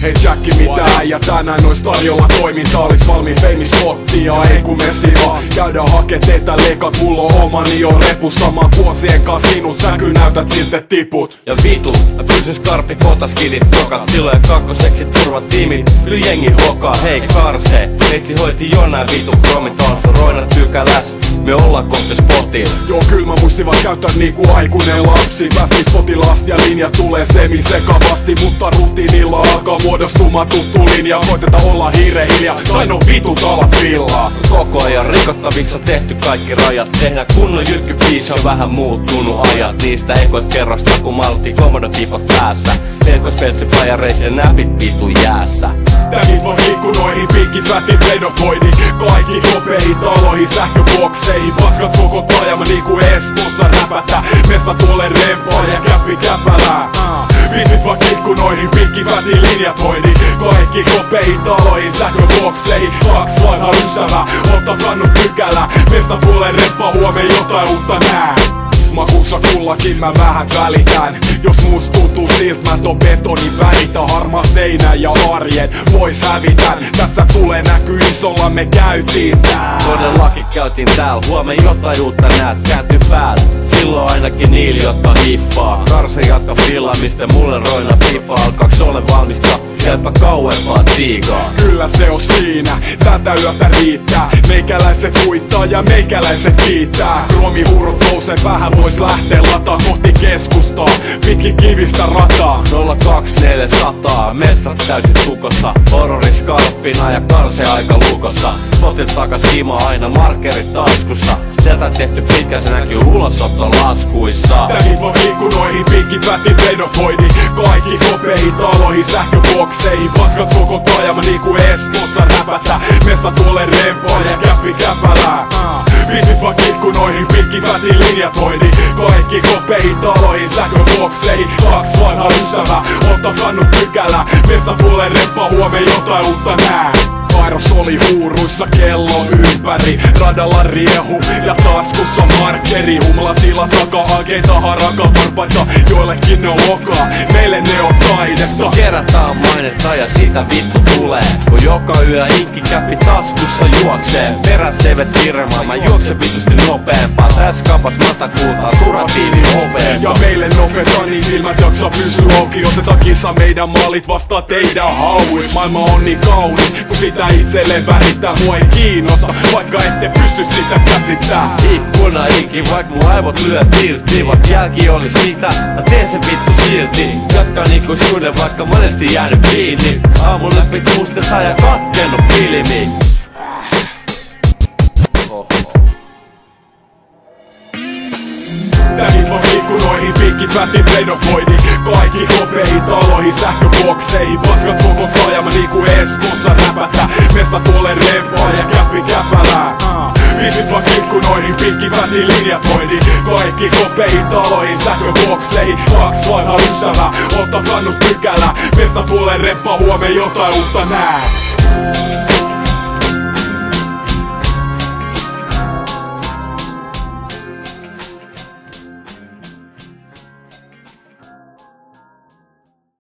Hei Jacki, mitä äijä tänään ois tarjolla? Toiminta olis valmiin feimisspottia, ei kun messi vaan käydään hakee teitä lekat. Mulla on omani jo repussa, saman vuosien kanssa sinut, sä kyllä näytät siltä tiput. Ja vitu, mä pysyn skarpi, potaskidit tokat. Silloin kakkoseksi turvat tiimit, kyllä jengi hokaa. Hei karsee, meitsi hoiti jonain vitu kromiton. Roinat tykäläs, me ollaan kohti spotiin. Joo, kyllä mä muistin vaan käyttää niinku aikuinen lapsi. Västis potilaasta ja linja tulee semisekavasti, mutta rutiinilla alkaa muodostumaan tuttu linja. Koitetaan olla hiljaa, tai no vitut ala fillaa. Koko ajan rikottaviksi on tehty kaikki rajat. Tehdään kunnon jyrkkybiisi, on vähän muuttunut ajat. Niistä ekoista kerrosta kun maltti komodopipot päässä. Pelkospeltsipajareissa ja näpit vitu jäässä. Tägit vaan ikkunoihin, pinkit vätit, reinovoidi. Kaikki kopeihin, taloihin, sähköbokseihin. Paskat koko taajama niinku Espoossa räpätä. Mesta tuolle rempaa ja käppi käpälää. Visit vaan ikkunoihin, pinkit vätin, linjat hoidi. Kaikki kopeihin, taloihin, sähköbokseihin. 2 vanha ysävä, otta kannut pykälä. Mesta tuolle rempaa, huomenna jotain uutta nää. Makuussa kullakin mä vähän välitän. Jos muust tuntuu siltä, mä ton betonin välitä. Harmaa seinä ja arjen pois hävitän. Tässä tulee näkyy isolla, me käytiin tää. Todellakin käytiin täällä, huomenna jotain uutta näet. Käänty päät, silloin ainakin niillä jotka hiffaa. Karse jatka fillaamista, mulle roina piffaa. Alkaaks ole valmista, käypä kauempaa tsiigaa. Kyllä se on siinä, tätä yötä riittää. Meikäläiset huittaa ja meikäläiset kiittää. Kromihuurut nousee, vähän vois lähteä lataa kohti keskustaa. Pitkin kivistä rataa 02400, mestrat täysin tukossa. Horroriskarppina ja karse aika lukossa. Spotit takas hima aina, markerit taskussa. Tätä tehty pitkä, se näkyy ulosotton laskuissa. Tägit vaan ikkunoihin, pinkit vätit, reinovoidi. Kaikki kopeihin, taloihin, sähköbokseihin. Paskat koko taajama niinku Espoossa räpätä. Mesta tuolle rempaa ja käppi käpälää. Visit vaan ikkunoihin, pinkit vätin, linjat hoidi. Kaikki kopeihin, taloihin, sähköbokseihin. 2 vanha ysävä, otta kannut pykälä. Mesta tuolle rempaa, huomenna jotain uutta nää. Kairos oli huuruissa kello ympäri. Radalla riehu ja taskussa markkeri. Humlatila taka-ageita, haraka varpaita. Joillekin ne on lokaa, meille ne on taidetta. Kerätään mainetta ja sitä vittu tulee. Kun joka yö inkki käppi taskussa juoksee. Perät teivät hirmaa, mä juoksen vitusti nopeempaa. Tässä kapas matakultaa, turatiivin hopeen. Ja meille nopeeta niin silmät jaksaa pysyä auki. Otetaan kisa meidän maalit vastaan teidän hauis. Maailma on niin kaunis, kun sitä itselleen värittää. Mua ei kiinnosta, vaikka ette pysty sitä käsittää. Ikkuna iki, vaik mun aivot lyö tiltti. Vaik jälki olis mitä, mä teen sen vittu silti. Jatkaa niinku suuden, vaikka monesti jäänyt kiinni. Aamulle pituustessa ja katkennut filmi. Tägit vaan ikkunoihin, pinkit vätit, reinovoidi. Kaikki kopeihin, taloihin, sähköbokseihin. Paskat koko taajama niinku Espoossa räpätä. Mesta tuolle rempaa ja käppi käpälää. Visit vaan ikkunoihin, pinkit vätin, linjat hoidi. Kaikki kopeihin, taloihin, sähköbokseihin. 2 vanha ysävä, otta kannut pykälä. Mesta tuolle rempaa, huomenna jotain uutta nää.